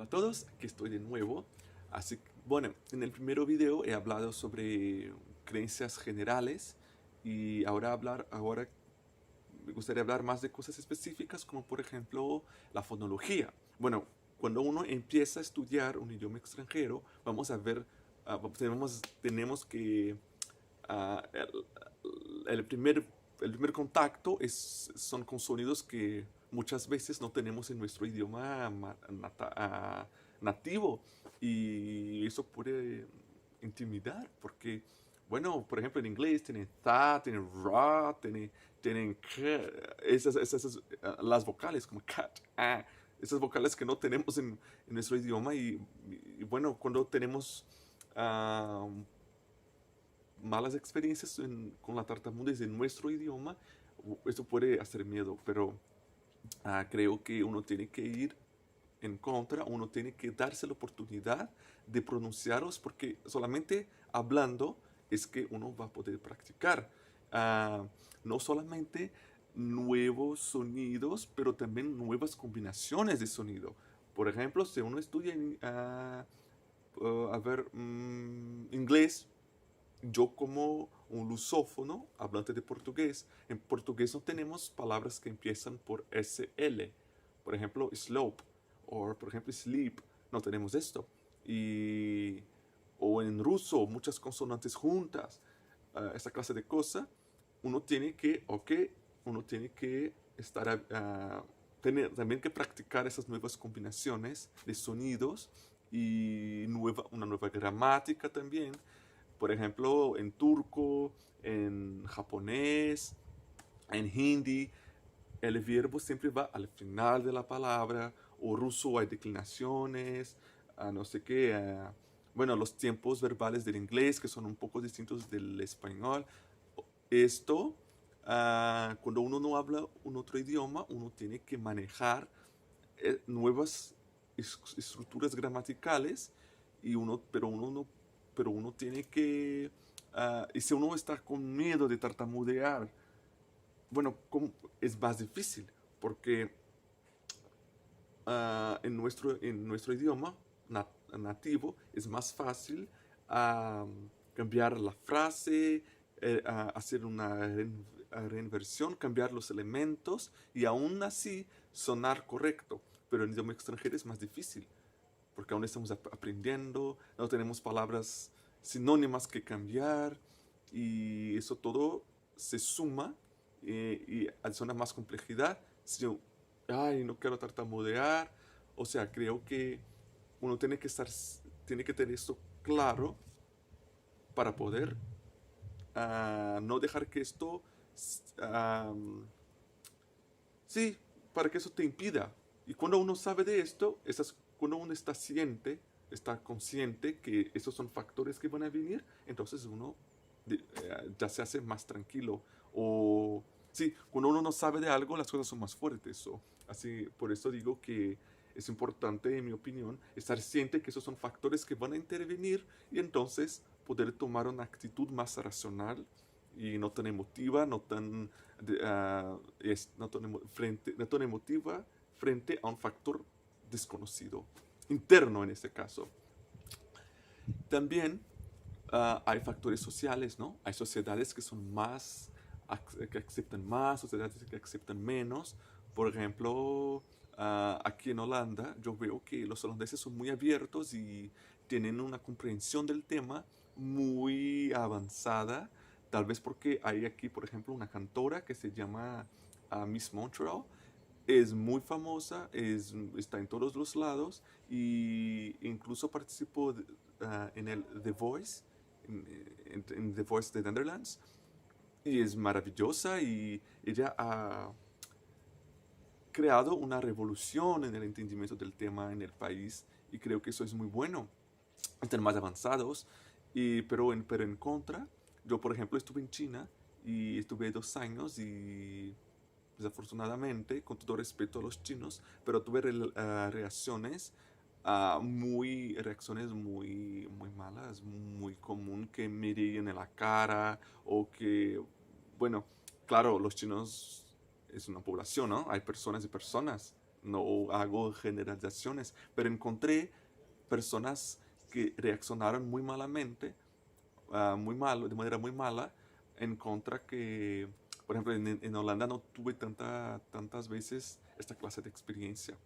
Hola a todos, aquí estoy de nuevo. Así que, bueno, en el primer video he hablado sobre creencias generales y ahora me gustaría hablar más de cosas específicas como por ejemplo la fonología. Bueno, cuando uno empieza a estudiar un idioma extranjero, vamos a ver, tenemos que ah, el, el primer contacto son con sonidos que muchas veces no tenemos en nuestro idioma nativo, y eso puede intimidar porque, bueno, por ejemplo en inglés tienen ta, tienen ra, tienen k, las vocales como cat, esas vocales que no tenemos en nuestro idioma y bueno, cuando tenemos ah, malas experiencias con la tartamudez en nuestro idioma, eso puede hacer miedo, pero creo que uno tiene que ir en contra, uno tiene que darse la oportunidad de pronunciarlos porque solamente hablando es que uno va a poder practicar. Ah, no solamente nuevos sonidos, pero también nuevas combinaciones de sonido. Por ejemplo, si uno estudia inglés, yo como un lusófono, hablante de portugués, en portugués no tenemos palabras que empiezan por SL. Por ejemplo, slope o por ejemplo sleep, no tenemos esto. Y, o en ruso, muchas consonantes juntas, esta clase de cosas, uno tiene que tener también que practicar esas nuevas combinaciones de sonidos y una nueva gramática también. Por ejemplo, en turco, en japonés, en hindi, el verbo siempre va al final de la palabra, o ruso hay declinaciones, no sé qué. Bueno, los tiempos verbales del inglés que son un poco distintos del español. Esto, cuando uno no habla un otro idioma, uno tiene que manejar nuevas estructuras gramaticales pero uno tiene que, y si uno está con miedo de tartamudear, bueno, es más difícil porque en nuestro idioma nativo es más fácil cambiar la frase, hacer una reinversión, cambiar los elementos y aún así sonar correcto. Pero en idioma extranjero es más difícil porque aún estamos aprendiendo, no tenemos palabras sinónimas que cambiar y eso todo se suma y adiciona más complejidad. Si yo, ay, no quiero tartamudear, o sea, creo que uno tiene que tener esto claro para poder no dejar que esto, sí, para que eso te impida. Y cuando uno sabe de esto, cuando uno está consciente que esos son factores que van a venir, entonces uno ya se hace más tranquilo. O sí, cuando uno no sabe de algo, las cosas son más fuertes. Así, por eso digo que es importante, en mi opinión, estar consciente que esos son factores que van a intervenir y entonces poder tomar una actitud más racional y no tan emotiva, no tan emotiva frente a un factor desconocido, interno en este caso. También hay factores sociales, ¿no? Hay sociedades que son que aceptan más, sociedades que aceptan menos. Por ejemplo, aquí en Holanda yo veo que los holandeses son muy abiertos y tienen una comprensión del tema muy avanzada, tal vez porque hay aquí, por ejemplo, una cantora que se llama Miss Montreal. Es muy famosa, está en todos los lados y incluso participó en el The Voice, en The Voice de Netherlands, y es maravillosa y ella ha creado una revolución en el entendimiento del tema en el país y creo que eso es muy bueno. Están más avanzados, pero en contra, yo por ejemplo estuve en China y estuve 2 años y desafortunadamente, con todo respeto a los chinos, pero tuve reacciones muy, muy malas, muy común que me ríen en la cara o que, bueno, claro, los chinos es una población, ¿no? Hay personas y personas, no hago generalizaciones, pero encontré personas que reaccionaron muy malamente, muy malo, de manera muy mala, en contra que, por ejemplo, en Holanda no tuve tantas veces esta clase de experiencia.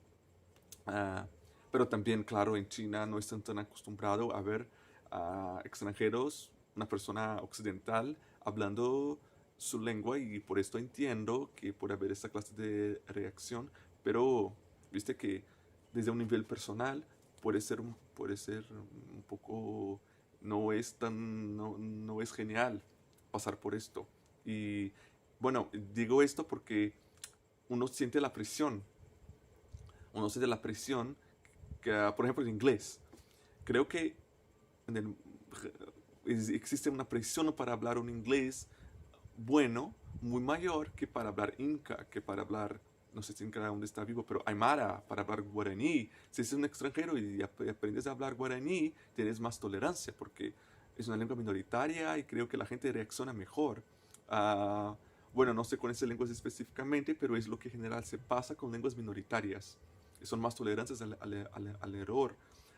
Ah, pero también, claro, en China no están tan acostumbrados a ver a extranjeros, una persona occidental, hablando su lengua y por esto entiendo que puede haber esta clase de reacción, pero viste que desde un nivel personal puede ser un poco, no es genial pasar por esto. Y bueno, digo esto porque uno siente la presión que, por ejemplo, en inglés. Creo que en existe una presión para hablar un inglés bueno, muy mayor que para hablar inca, que para hablar, no sé si inca aún está vivo, pero aymara, para hablar guaraní. Si eres un extranjero y aprendes a hablar guaraní, tienes más tolerancia porque es una lengua minoritaria y creo que la gente reacciona mejor. Uh, bueno, no sé con esas lenguas específicamente, pero es lo que en general se pasa con lenguas minoritarias. Son más tolerantes al error.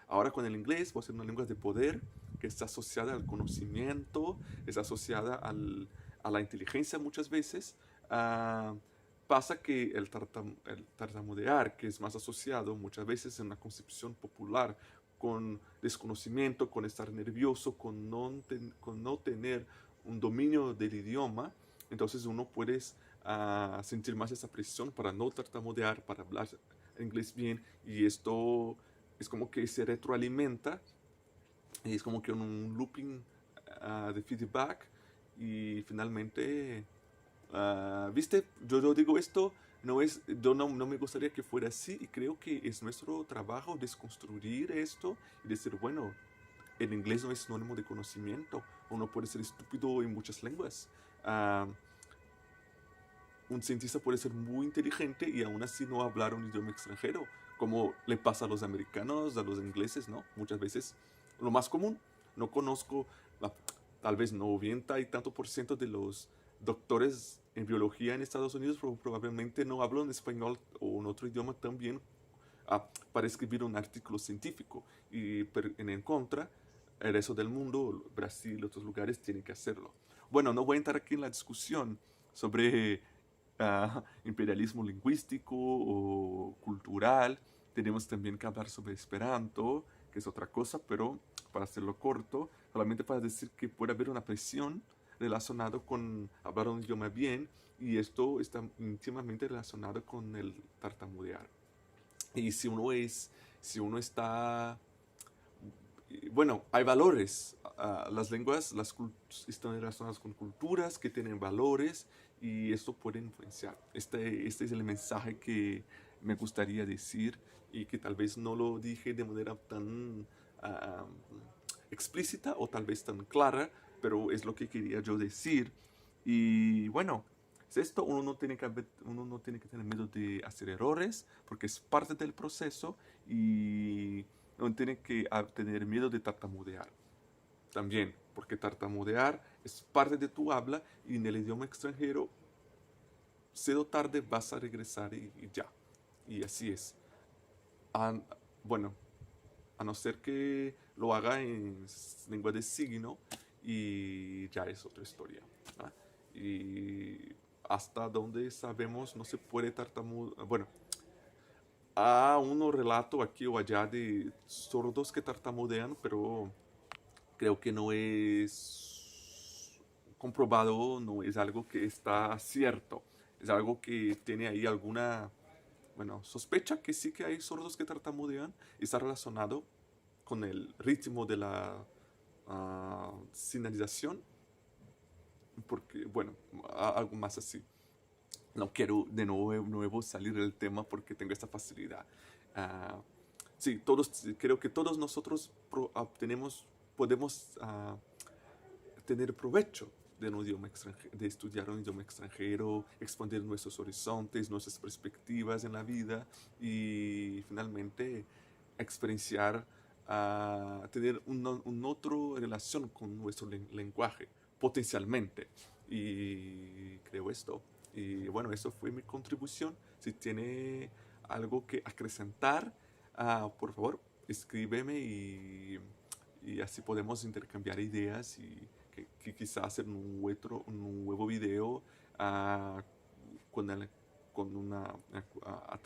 Ahora con el inglés, va a ser una lengua de poder que está asociada al conocimiento, es asociada a la inteligencia muchas veces. Pasa que el tartamudear, que es más asociado muchas veces en una concepción popular con desconocimiento, con estar nervioso, con no tener un dominio del idioma, entonces uno puede sentir más esa presión para no tartamudear, para hablar inglés bien, y esto es como que se retroalimenta, y es como que un looping de feedback, y finalmente, viste, yo digo esto, no me gustaría que fuera así, y creo que es nuestro trabajo desconstruir esto y decir, bueno, el inglés no es sinónimo de conocimiento, uno puede ser estúpido en muchas lenguas. Uh, un cientista puede ser muy inteligente y aún así no hablar un idioma extranjero, como le pasa a los americanos, a los ingleses, ¿no? Muchas veces, lo más común, no conozco, tal vez 90 y tanto por ciento de los doctores en biología en Estados Unidos probablemente no hablan español o en otro idioma también para escribir un artículo científico. Y en contra, el resto del mundo, Brasil y otros lugares tienen que hacerlo. Bueno, no voy a entrar aquí en la discusión sobre imperialismo lingüístico o cultural. Tenemos también que hablar sobre Esperanto, que es otra cosa, pero para hacerlo corto, solamente para decir que puede haber una presión relacionada con hablar un idioma bien y esto está íntimamente relacionado con el tartamudear. Y si uno está, bueno, hay valores. Las lenguas están relacionadas con culturas que tienen valores y esto puede influenciar. Este es el mensaje que me gustaría decir y que tal vez no lo dije de manera tan uh, explícita o tal vez tan clara, pero es lo que quería yo decir. Y bueno, es esto, uno no tiene que tener miedo de hacer errores porque es parte del proceso y no tiene que tener miedo de tartamudear también, porque tartamudear es parte de tu habla y en el idioma extranjero, cedo o tarde vas a regresar y ya. Y así es. A, bueno, a no ser que lo haga en lengua de signo y ya es otra historia. ¿Ah? Y hasta donde sabemos no se puede tartamudear. Bueno, há um relato aqui ou allá de sordos que tartamudean, pero creo que no es comprobado, no es algo que está cierto. Es algo que tiene ahí alguna, bueno, sospecha que sí que hay sordos que tartamudean y está relacionado con el ritmo de la señalización, porque, bueno, algo más así. No quiero de nuevo salir del tema porque tengo esta facilidad. Uh, sí, creo que todos nosotros podemos tener provecho de un idioma extranjero, de estudiar un idioma extranjero, expandir nuestros horizontes, nuestras perspectivas en la vida y finalmente experienciar, tener una otra relación con nuestro lenguaje, potencialmente. Y creo esto. Y bueno, eso fue mi contribución. Si tiene algo que acrecentar, por favor, escríbeme y así podemos intercambiar ideas y que quizás hacer un nuevo video ah, con, con una, a,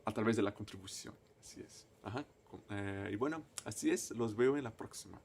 a través de la contribución. Así es. Ajá. Y bueno, así es. Los veo en la próxima.